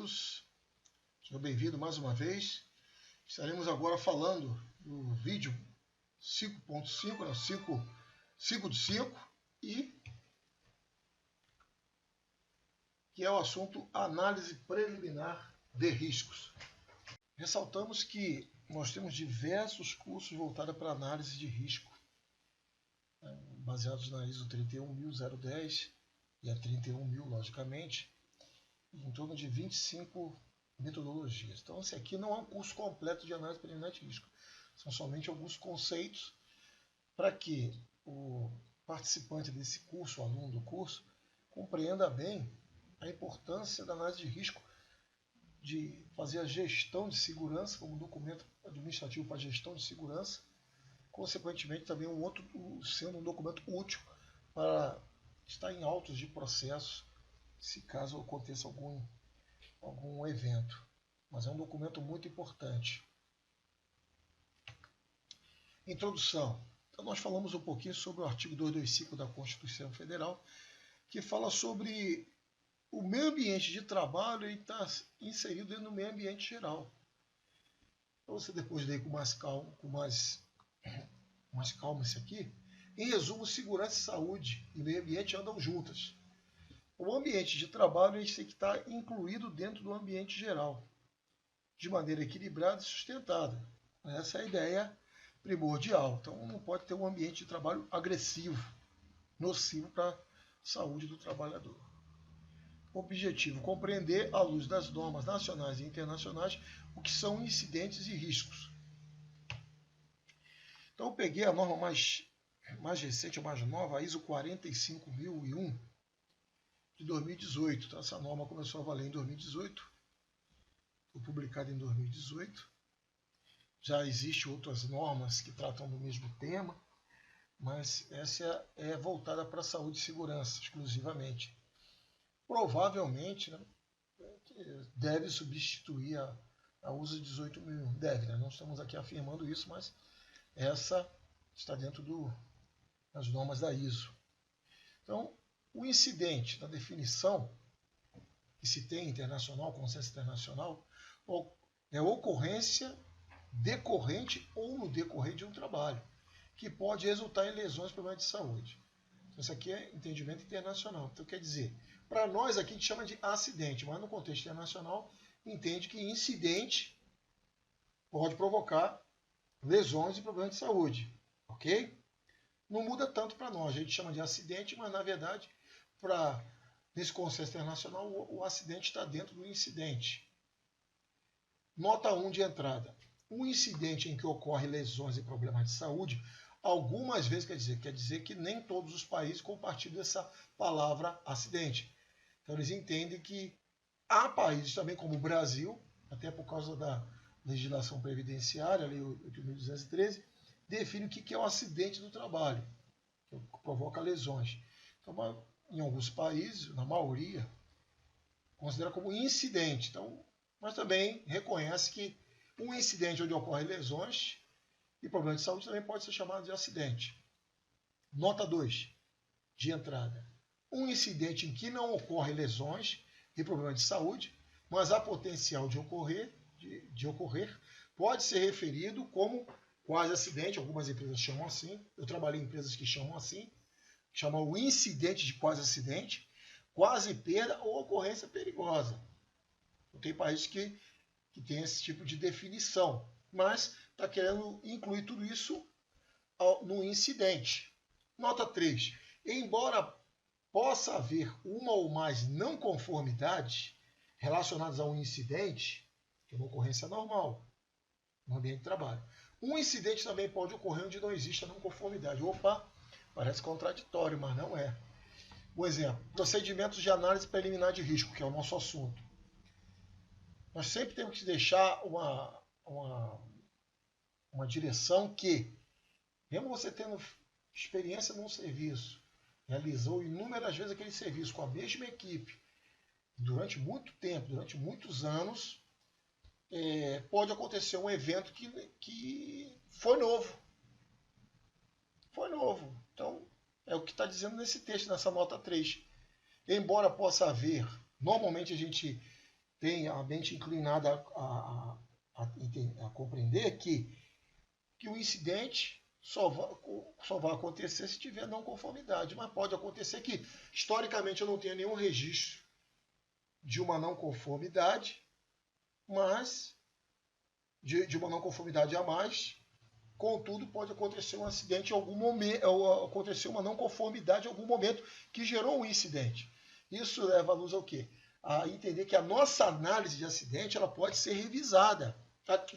todos, sejam bem-vindos mais uma vez. Estaremos agora falando do vídeo 5.5, 5 de 5, e que é o assunto análise preliminar de riscos. Ressaltamos que nós temos diversos cursos voltados para análise de risco, baseados na ISO 31010 e a 31000, logicamente, em torno de 25 metodologias. Então, esse aqui não é um curso completo de análise preliminar de risco. São somente alguns conceitos para que o participante desse curso, o aluno do curso, compreenda bem a importância da análise de risco, de fazer a gestão de segurança como documento administrativo para gestão de segurança, consequentemente também sendo um documento útil para estar em autos de processo, se caso aconteça algum evento. Mas é um documento muito importante. Introdução. Então nós falamos um pouquinho sobre o artigo 225 da Constituição Federal, que fala sobre o meio ambiente de trabalho e está inserido dentro do meio ambiente geral. Então você depois lê com mais calma isso aqui. Em resumo, segurança, saúde e meio ambiente andam juntas. O ambiente de trabalho tem que estar incluído dentro do ambiente geral, de maneira equilibrada e sustentada. Essa é a ideia primordial. Então não pode ter um ambiente de trabalho agressivo, nocivo para a saúde do trabalhador. Objetivo: compreender, à luz das normas nacionais e internacionais, o que são incidentes e riscos. Então eu peguei a norma mais recente, mais nova, a ISO 45001, de 2018. Então, essa norma começou a valer em 2018, foi publicada em 2018. Já existem outras normas que tratam do mesmo tema, mas essa é voltada para a saúde e segurança exclusivamente. Provavelmente, né, deve substituir a uso 18.001. Deve, né? Não estamos aqui afirmando isso, mas essa está dentro das normas da ISO. Então, o incidente, na definição que se tem internacional, consenso internacional, é ocorrência decorrente ou no decorrer de um trabalho, que pode resultar em lesões e problemas de saúde. Então, isso aqui é entendimento internacional. Então, quer dizer, para nós aqui a gente chama de acidente, mas no contexto internacional entende que incidente pode provocar lesões e problemas de saúde. Ok? Não muda tanto para nós, a gente chama de acidente, mas na verdade, nesse consenso internacional, o acidente está dentro do incidente. Nota 1 de entrada. Um incidente em que ocorre lesões e problemas de saúde, algumas vezes quer dizer que nem todos os países compartilham essa palavra acidente. Então eles entendem que há países também, como o Brasil, até por causa da legislação previdenciária, a Lei 8.213, define o que é o acidente do trabalho, que provoca lesões. Então, em alguns países, na maioria, considera como incidente. Então, mas também reconhece que um incidente onde ocorrem lesões e problemas de saúde também pode ser chamado de acidente. Nota 2 de entrada. Um incidente em que não ocorrem lesões e problemas de saúde, mas há potencial de ocorrer, pode ser referido como quase acidente. Algumas empresas chamam assim. Eu trabalhei em empresas que chamam assim. Chamam o incidente de quase acidente, quase perda ou ocorrência perigosa. Tem países que tem esse tipo de definição, mas está querendo incluir tudo isso no incidente. Nota 3. Embora possa haver uma ou mais não conformidades relacionadas a um incidente, que é uma ocorrência normal no ambiente de trabalho, um incidente também pode ocorrer onde não existe a não conformidade. Opa, parece contraditório, mas não é. Um exemplo, procedimentos de análise preliminar de risco, que é o nosso assunto. Nós sempre temos que deixar uma direção que, mesmo você tendo experiência num serviço, realizou inúmeras vezes aquele serviço com a mesma equipe, durante muito tempo, durante muitos anos, pode acontecer um evento que foi novo. Foi novo. Então, é o que está dizendo nesse texto, nessa nota 3. Embora possa haver, normalmente a gente tem a mente inclinada a compreender que o incidente só vai acontecer se tiver não conformidade. Mas pode acontecer que, historicamente, eu não tenha nenhum registro de uma não conformidade, mas de uma não conformidade a mais. Contudo, pode acontecer um acidente em algum momento, ou acontecer uma não conformidade em algum momento que gerou um incidente. Isso leva a luz ao quê? A entender que a nossa análise de acidente ela pode ser revisada.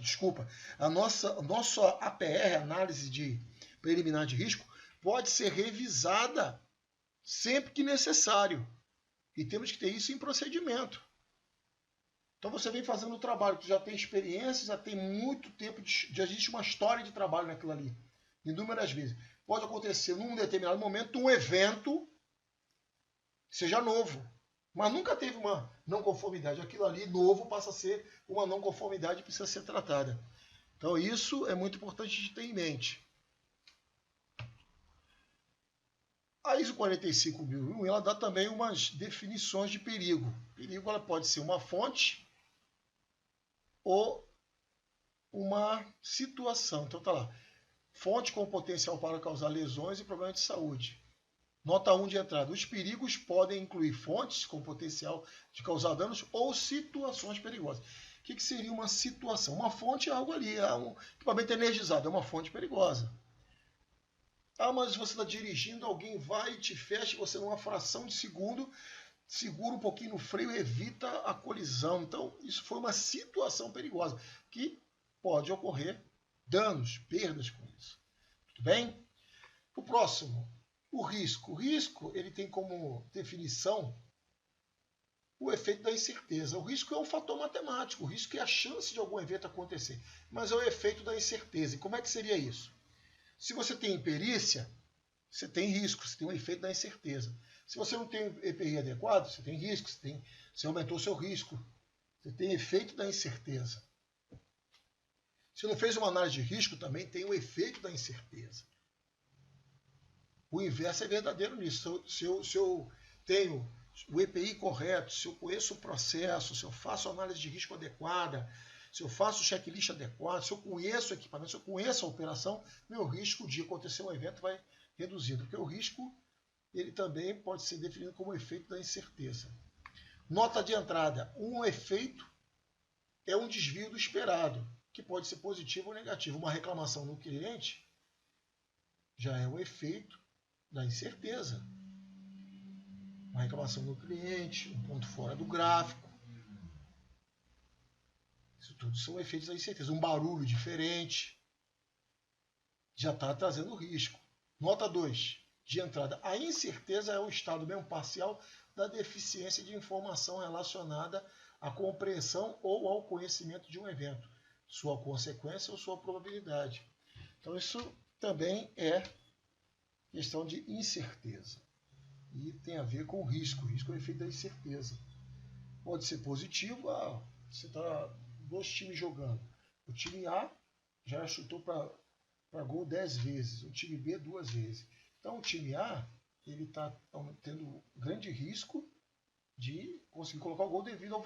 Desculpa, a nossa APR, análise de preliminar de risco, pode ser revisada sempre que necessário. E temos que ter isso em procedimento. Então você vem fazendo o trabalho, tu já tem experiência, já tem muito tempo, já existe uma história de trabalho naquilo ali. Inúmeras vezes. Pode acontecer num determinado momento um evento que seja novo, mas nunca teve uma não conformidade. Aquilo ali novo passa a ser uma não conformidade e precisa ser tratada. Então isso é muito importante de ter em mente. A ISO 45001 ela dá também umas definições de perigo. Perigo ela pode ser uma fonte ou uma situação. Então tá lá. Fonte com potencial para causar lesões e problemas de saúde. Nota 1 de entrada. Os perigos podem incluir fontes com potencial de causar danos ou situações perigosas. O que seria uma situação? Uma fonte é algo ali, é um equipamento energizado, é uma fonte perigosa. Ah, mas você está dirigindo, alguém vai e te fecha, você numa fração de segundo segura um pouquinho no freio e evita a colisão. Então, isso foi uma situação perigosa, que pode ocorrer danos, perdas com isso. Tudo bem? O próximo, o risco. O risco ele tem como definição o efeito da incerteza. O risco é um fator matemático, o risco é a chance de algum evento acontecer, mas é o efeito da incerteza. E como é que seria isso? Se você tem imperícia, você tem risco, você tem um efeito da incerteza. Se você não tem EPI adequado, você tem risco, você aumentou o seu risco. Você tem efeito da incerteza. Se não fez uma análise de risco, também tem o efeito da incerteza. O inverso é verdadeiro nisso. Se eu tenho o EPI correto, se eu conheço o processo, se eu faço a análise de risco adequada, se eu faço o checklist adequado, se eu conheço o equipamento, se eu conheço a operação, meu risco de acontecer um evento vai reduzido. Porque o risco ele também pode ser definido como efeito da incerteza. Nota de entrada. Um efeito é um desvio do esperado, que pode ser positivo ou negativo. Uma reclamação no cliente já é o efeito da incerteza. Uma reclamação no cliente, um ponto fora do gráfico. Isso tudo são efeitos da incerteza. Um barulho diferente já está trazendo risco. Nota 2. De entrada, a incerteza é o estado mesmo parcial da deficiência de informação relacionada à compreensão ou ao conhecimento de um evento, sua consequência ou sua probabilidade. Então isso também é questão de incerteza e tem a ver com o risco. O risco é o efeito da incerteza. Pode ser positivo, você está dois times jogando. O time A já chutou para gol 10 vezes, o time B 2 vezes. Então o time A ele está tendo grande risco de conseguir colocar o gol devido ao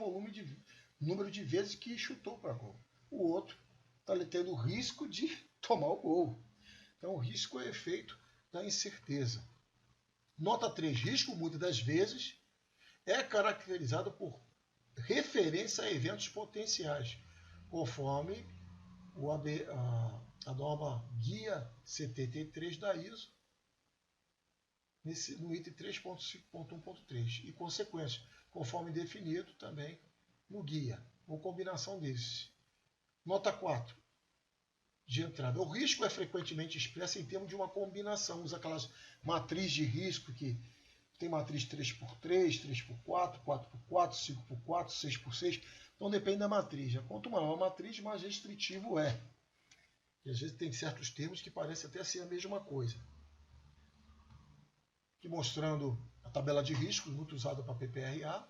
número de vezes que chutou para gol. O outro está tendo risco de tomar o gol. Então o risco é efeito da incerteza. Nota 3. Risco muitas das vezes é caracterizado por referência a eventos potenciais, conforme a norma guia CTT3 da ISO, no item 3.5.1.3 e consequências, conforme definido também no guia, ou combinação desses. Nota 4. De entrada. O risco é frequentemente expresso em termos de uma combinação. Usa aquelas matrizes de risco que tem matriz 3x3, 3x4, 4x4, 5x4, 6x6. Então depende da matriz. Quanto maior a matriz, mais restritivo é. E às vezes tem certos termos que parecem até ser a mesma coisa. Aqui mostrando a tabela de riscos, muito usada para PPRA,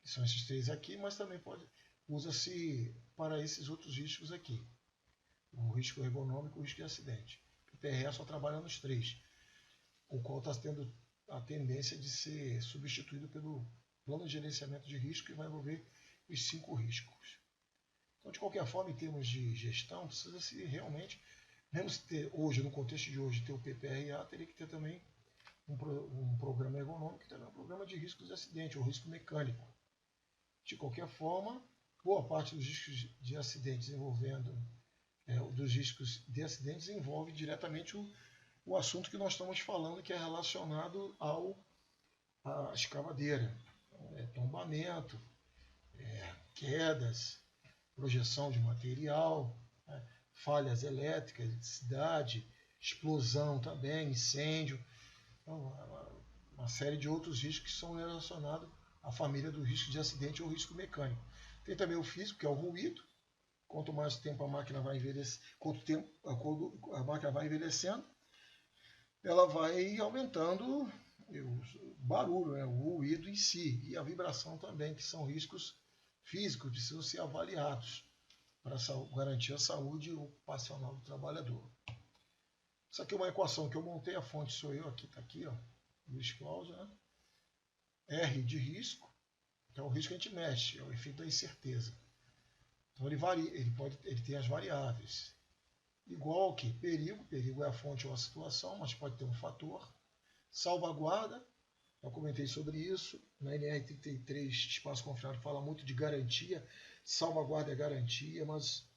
que são esses três aqui, mas também usa-se para esses outros riscos aqui. O risco ergonômico e o risco de acidente. O PPRA só trabalha nos três, o qual está tendo a tendência de ser substituído pelo plano de gerenciamento de risco, que vai envolver os 5 riscos. Então, de qualquer forma, em termos de gestão, precisa-se realmente, mesmo se ter hoje, no contexto de hoje, ter o PPRA, teria que ter também um programa ergonômico e também um programa de riscos de acidente, ou risco mecânico. De qualquer forma, boa parte dos riscos de acidentes dos riscos de acidentes envolve diretamente o assunto que nós estamos falando, que é relacionado à escavadeira. Tombamento, quedas, projeção de material, falhas elétricas, eletricidade, explosão também, incêndio. Então, uma série de outros riscos que são relacionados à família do risco de acidente ou risco mecânico. Tem também o físico, que é o ruído. Quanto mais tempo a máquina vai envelhecendo, quando a máquina vai envelhecendo, ela vai aumentando o barulho, o ruído em si, e a vibração também, que são riscos físicos, precisam ser avaliados para garantir a saúde ocupacional do trabalhador. Isso aqui é uma equação que eu montei, a fonte sou eu, aqui está aqui, ó, Luiz Cláudio, né? R de risco, que é o risco que a gente mexe, é o efeito da incerteza. Então ele varia, ele tem as variáveis. Igual que perigo é a fonte ou a situação, mas pode ter um fator. Salvaguarda, eu comentei sobre isso, na NR33, espaço confinado, fala muito de garantia, salvaguarda é garantia, mas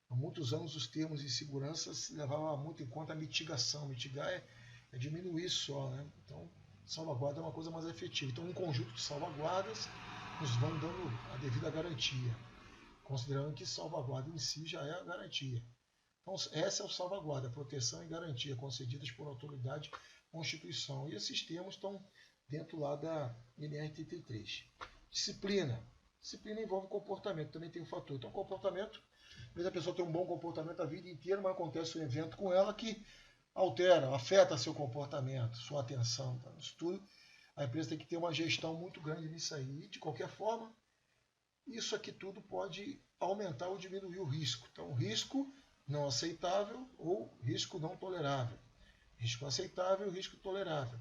há muitos anos os termos de segurança se levavam muito em conta a mitigação. Mitigar é diminuir só, né? Então, salvaguarda é uma coisa mais efetiva. Então, um conjunto de salvaguardas nos vão dando a devida garantia, considerando que salvaguarda em si já é a garantia. Então, essa é o salvaguarda, proteção e garantia concedidas por autoridade Constituição. E esses termos estão dentro lá da NR33. Disciplina. Disciplina envolve comportamento, também tem um fator. Então, comportamento, às vezes a pessoa tem um bom comportamento a vida inteira, mas acontece um evento com ela que altera, afeta seu comportamento, sua atenção. Tá? Isso tudo, a empresa tem que ter uma gestão muito grande nisso aí. E, de qualquer forma, isso aqui tudo pode aumentar ou diminuir o risco. Então, risco não aceitável ou risco não tolerável. Risco aceitável e risco tolerável.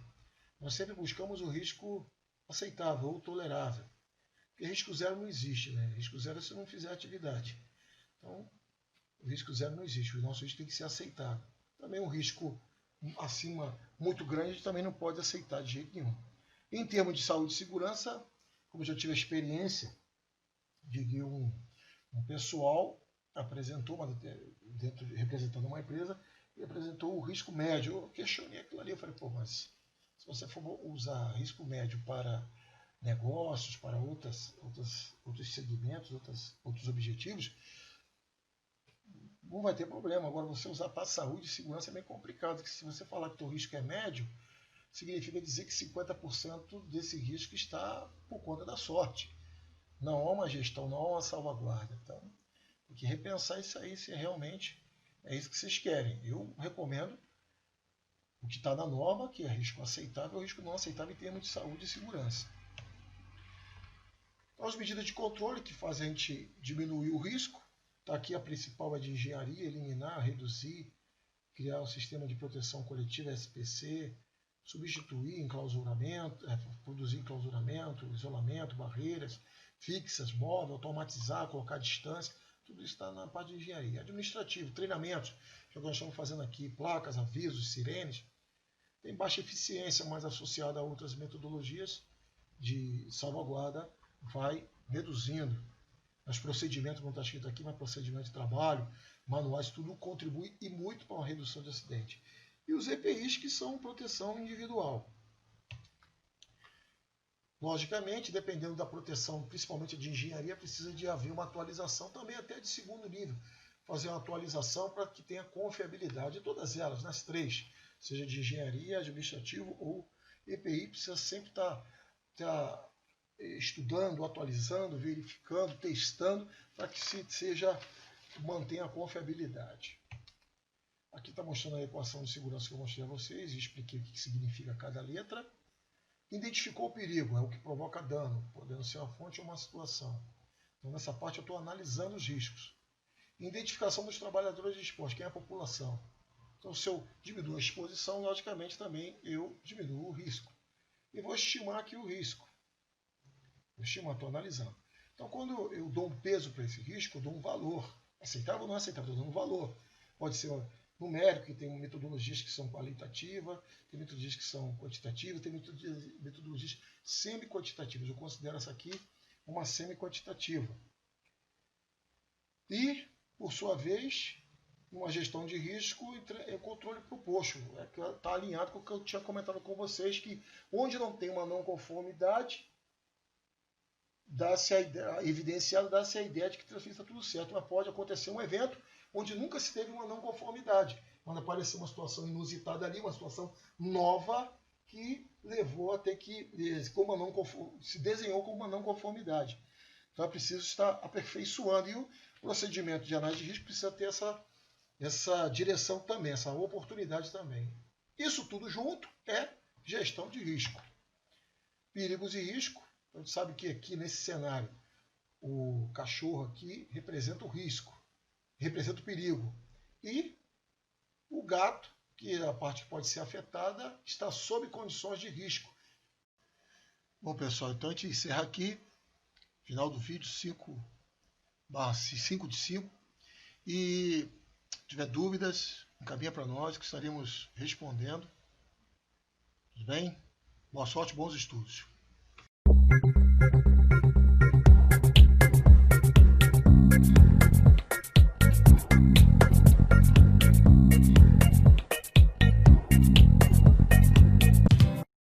Nós sempre buscamos o risco aceitável ou tolerável. Porque risco zero não existe, né? Risco zero é se não fizer atividade. Então, o risco zero não existe. O nosso risco tem que ser aceitável. Também um risco acima muito grande a gente também não pode aceitar de jeito nenhum. Em termos de saúde e segurança, como eu já tive a experiência de que um pessoal apresentou, representando uma empresa, e apresentou o risco médio. Eu questionei aquilo ali, eu falei, pô, mas se você for usar risco médio para negócios, para outros segmentos, outros objetivos, não vai ter problema. Agora, você usar para saúde e segurança é bem complicado, porque se você falar que o risco é médio, significa dizer que 50% desse risco está por conta da sorte. Não há uma gestão, não há uma salvaguarda. Então, tem que repensar isso aí, se realmente é isso que vocês querem. Eu recomendo o que está na norma, que é risco aceitável ou risco não aceitável em termos de saúde e segurança. Então, as medidas de controle que fazem a gente diminuir o risco. Tá aqui a principal é de engenharia, eliminar, reduzir, criar um sistema de proteção coletiva SPC, substituir enclausuramento, produzir enclausuramento, isolamento, barreiras fixas, móvel, automatizar, colocar distância, tudo isso está na parte de engenharia. Administrativo, treinamentos, que nós estamos fazendo aqui, placas, avisos, sirenes, tem baixa eficiência, mas associada a outras metodologias de salvaguarda, vai reduzindo. Os procedimentos, como está escrito aqui, mas procedimento de trabalho, manuais, tudo contribui e muito para a redução de acidente. E os EPIs, que são proteção individual. Logicamente, dependendo da proteção, principalmente de engenharia, precisa de haver uma atualização também até de segundo nível. Fazer uma atualização para que tenha confiabilidade. Todas elas, nas três, seja de engenharia, administrativo ou EPI, precisa sempre estar estudando, atualizando, verificando, testando, para que mantenha a confiabilidade. Aqui está mostrando a equação de segurança que eu mostrei a vocês e expliquei o que significa cada letra. Identificou o perigo, é o que provoca dano, podendo ser uma fonte ou uma situação. Então, nessa parte, eu estou analisando os riscos. Identificação dos trabalhadores expostos, quem é a população. Então, se eu diminuo a exposição, logicamente, também eu diminuo o risco. E vou estimar aqui o risco. Vou estimar, estou analisando. Então, quando eu dou um peso para esse risco, eu dou um valor. Aceitável ou não aceitável, eu estou dando um valor. Pode ser numérico, que tem metodologias que são qualitativas, tem metodologias que são quantitativas, tem metodologias semi-quantitativas. Eu considero essa aqui uma semi-quantitativa. E, por sua vez, uma gestão de risco é controle proposto. Está alinhado com o que eu tinha comentado com vocês, que onde não tem uma não conformidade, dá-se a ideia de que está tudo certo. Mas pode acontecer um evento onde nunca se teve uma não conformidade, quando apareceu uma situação inusitada ali, uma situação nova que levou a ter que se desenhou como uma não conformidade. Então é preciso estar aperfeiçoando, e o procedimento de análise de risco precisa ter essa direção também, essa oportunidade também. Isso tudo junto é gestão de risco. Perigos e risco. A gente sabe que aqui nesse cenário o cachorro aqui representa o risco, representa o perigo. E o gato, que é a parte que pode ser afetada, está sob condições de risco. Bom, pessoal, então a gente encerra aqui. Final do vídeo 5 de 5. E se tiver dúvidas, encaminha para nós que estaremos respondendo. Tudo bem? Boa sorte, bons estudos.